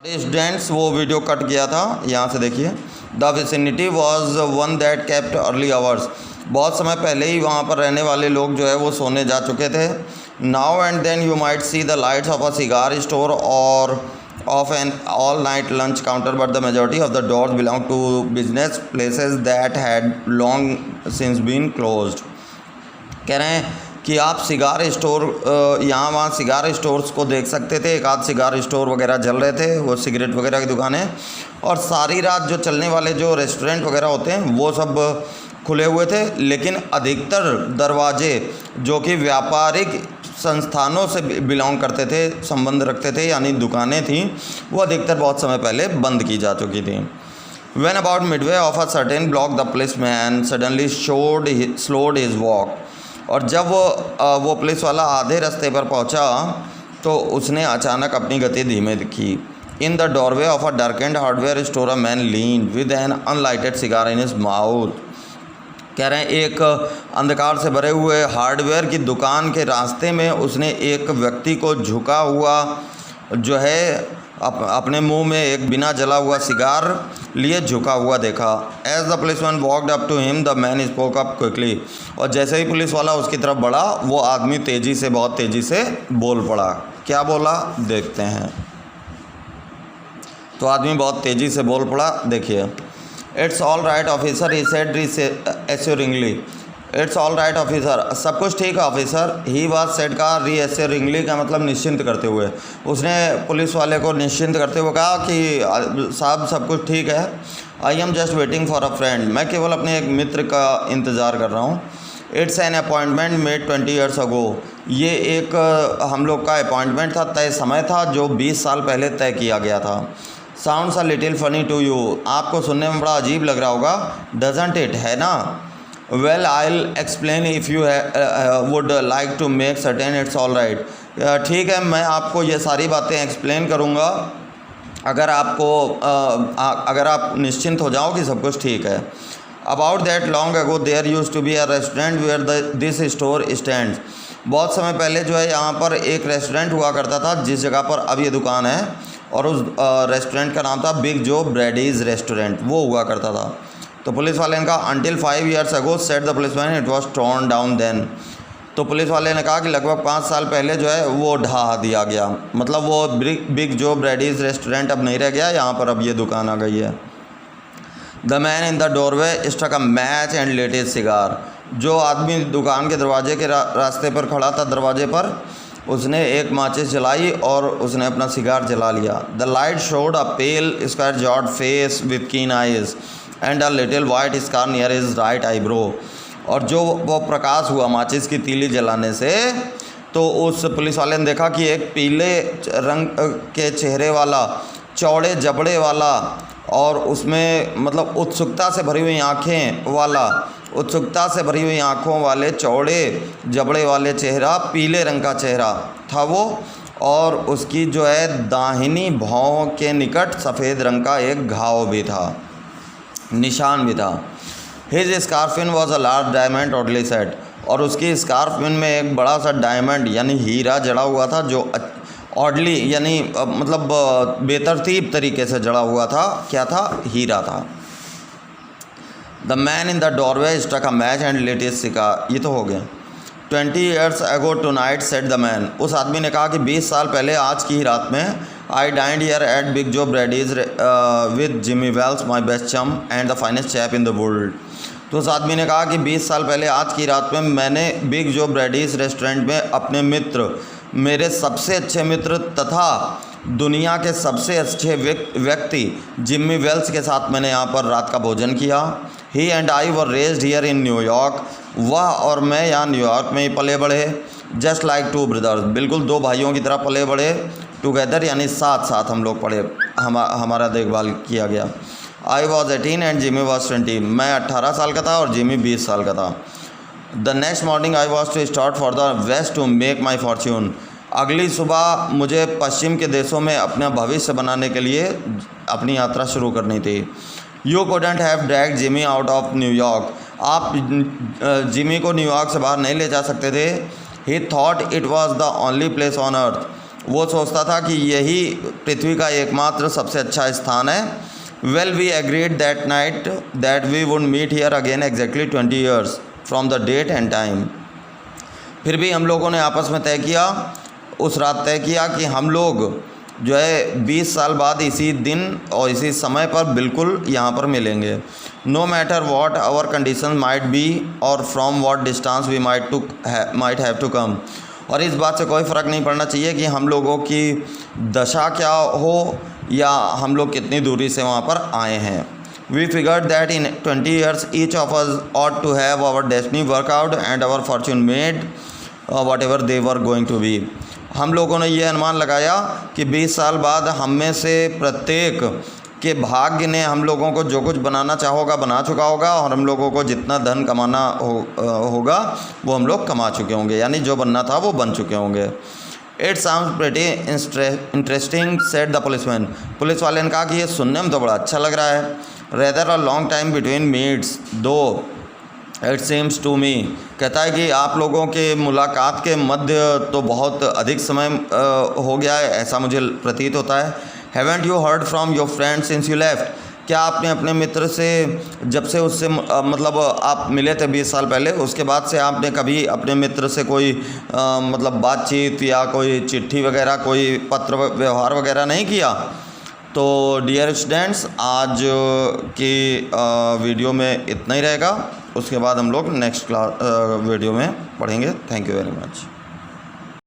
Students वो video cut गया था, यहाँ से देखिए। The vicinity was one that kept early hours. बहुत समय पहले ही वहाँ पर रहने वाले लोग जो है वो सोने जा चुके थे। Now and then you might see the lights of a cigar store or of an all night lunch counter, but the majority of the doors belong to business places that had long since been closed. कह रहे हैं कि आप cigar store यहाँ वहाँ cigar stores को देख सकते थे। एक आध सिगार स्टोर वगैरह जल रहे थे, वो सिगरेट वगैरह की दुकानें, और सारी रात जो चलने वाले जो रेस्टोरेंट वगैरह होते हैं वो सब खुले हुए थे। लेकिन अधिकतर दरवाजे जो कि व्यापारिक संस्थानों से बिलोंग करते थे, संबंध रखते थे, यानी दुकानें थीं, वो अधिकतर बहुत समय पहले बंद की जा चुकी थी। When about midway of a certain block, the policeman suddenly slowed his walk। और जब वो पुलिस वाला आधे रास्ते पर पहुंचा तो उसने अचानक अपनी गति धीमे की। In the doorway of a darkened hardware store a man leaned with an unlighted cigar in his mouth. कह रहे हैं एक अंधकार से भरे हुए हार्डवेयर की दुकान के रास्ते में उसने एक व्यक्ति को झुका हुआ जो है अपने मुंह में एक बिना जला हुआ सिगार लिए झुका हुआ देखा। As the policeman walked up to him the man spoke up quickly. और जैसे ही पुलिस वाला उसकी तरफ बढ़ा वो आदमी बहुत तेज़ी से बोल पड़ा। क्या बोला देखते हैं। तो आदमी बहुत तेज़ी से बोल पड़ा, देखिए। It's all right officer, he said assuringly. It's all right officer, सब कुछ ठीक है ऑफिसर। ही वाज सेड का रीएश्योरिंगली का मतलब निश्चिंत करते हुए। उसने पुलिस वाले को निश्चिंत करते हुए कहा कि साहब सब कुछ ठीक है। I am just waiting for a friend, मैं केवल अपने एक मित्र का इंतज़ार कर रहा हूँ। It's an appointment made 20 years अगो। ये एक हम लोग का अपॉइंटमेंट था, तय समय था जो 20 साल पहले तय किया गया था। Sounds a little funny to you, आपको सुनने में बड़ा अजीब लग रहा होगा, डजंट इट, है ना? Well I'll explain if you would like to make certain it's all right. ठीक है, मैं आपको ये सारी बातें एक्सप्लेन करूँगा अगर आप निश्चिंत हो जाओ कि सब कुछ ठीक है। About that long ago there used to be a restaurant where this store stands. बहुत समय पहले जो है यहाँ पर एक रेस्टोरेंट हुआ करता था जिस जगह पर अब ये दुकान है, और उस रेस्टोरेंट का नाम था बिग जो ब्रैडीज़ रेस्टोरेंट, वो हुआ करता था। तो पुलिस वाले ने कहा until 5 years ago said the policeman it was torn down then. तो पुलिस वाले ने कहा कि लगभग 5 साल पहले जो है वो ढहा दिया गया, मतलब वो बिग जो ब्रैडीज़ रेस्टोरेंट अब नहीं रह गया, यहाँ पर अब ये दुकान आ गई है। The man in the doorway struck a match and lit his cigar. जो आदमी दुकान के दरवाजे के रास्ते पर खड़ा था, दरवाजे पर, उसने एक माचिस जलाई और उसने अपना सिगार जला लिया। The light showed a pale square jawed face with keen eyes and a little white scar near his right eyebrow. और जो वो प्रकाश हुआ माचिस की तीली जलाने से, तो उस पुलिस वाले ने देखा कि एक पीले रंग के चेहरे वाला, चौड़े जबड़े वाला, और उसमें मतलब उत्सुकता से भरी हुई आँखों वाले चौड़े जबड़े वाले चेहरा, पीले रंग का चेहरा था वो, और उसकी जो है दाहिनी भौं के निकट सफ़ेद रंग का एक घाव भी था, निशान भी था। His scarfpin was a large diamond oddly set. और उसकी स्कार्फिन में एक बड़ा सा डायमंड यानी हीरा जड़ा हुआ था, जो ऑडली यानी मतलब बेतरतीब तरीके से जड़ा हुआ था। क्या था? हीरा था। The man in the doorway struck a match and lit his cigar. ये तो हो गया। 20 years ago tonight said the man. उस आदमी ने कहा कि 20 साल पहले आज की ही रात में I dined here at big Joe Brady's with Jimmy Wells my best chum and the finest chap in the world. तो उस आदमी ने कहा कि 20 साल पहले आज की रात में मैंने बिग जो ब्रैडीज रेस्टोरेंट में अपने मित्र, मेरे सबसे अच्छे मित्र तथा दुनिया के सबसे अच्छे व्यक्ति जिमी वेल्स के साथ मैंने यहाँ पर रात का भोजन किया। He and I were raised here in New York. वह और मैं यहाँ न्यूयॉर्क में ही पले बढ़े। जस्ट लाइक 2 ब्रदर्स, बिल्कुल 2 भाइयों की तरह पले बढ़े। टुगेदर यानी साथ साथ हम लोग पढ़े, हमारा देखभाल किया गया। I was 18 and Jimmy was 20। मैं 18 साल का था और जिमी 20 साल का था। The next morning I was to start for the west to make my fortune. अगली सुबह मुझे पश्चिम के देशों में अपना भविष्य बनाने के लिए अपनी यात्रा शुरू करनी थी। You couldn't have drag Jimmy out of New York. आप जिमी को न्यूयॉर्क से बाहर नहीं ले जा सकते थे। ही thought it was the only place on earth. वो सोचता था कि यही पृथ्वी का एकमात्र सबसे अच्छा स्थान है। Well we agreed that night that we would meet here again exactly 20 years from the date and time. फिर भी हम लोगों ने आपस में तय किया, उस रात तय किया कि हम लोग जो है 20 साल बाद इसी दिन और इसी समय पर बिल्कुल यहाँ पर मिलेंगे। No matter what our condition might be or from what distance we might have to come. और इस बात से कोई फ़र्क नहीं पड़ना चाहिए कि हम लोगों की दशा क्या हो या हम लोग कितनी दूरी से वहाँ पर आए हैं। We figured that in 20 years each of us ought to have our destiny work out and our fortune made whatever they were going to be. हम लोगों ने ये अनुमान लगाया कि 20 साल बाद हम में से प्रत्येक के भाग्य ने हम लोगों को जो कुछ बनाना चाहोगा बना चुका होगा, और हम लोगों को जितना धन कमाना होगा वो हम लोग कमा चुके होंगे, यानी जो बनना था वो बन चुके होंगे। It sound pretty interesting said the policeman. Police वाले ने कहा कि ये सुनने में तो बड़ा अच्छा लग रहा है। Rather a long time between meets दो इट सीम्स टू मी। कहता है कि आप लोगों के मुलाकात के मध्य तो बहुत अधिक समय हो गया है, ऐसा मुझे प्रतीत होता है। Haven't you heard from your friend since you left. क्या आपने अपने मित्र से जब से उससे मतलब आप मिले थे 20 साल पहले, उसके बाद से आपने कभी अपने मित्र से कोई मतलब बातचीत या कोई चिट्ठी वगैरह, कोई पत्र व्यवहार वगैरह नहीं किया? तो डियर स्टूडेंट्स, आज की वीडियो में इतना ही रहेगा। उसके बाद हम लोग नेक्स्ट वीडियो में पढ़ेंगे। Thank you very much.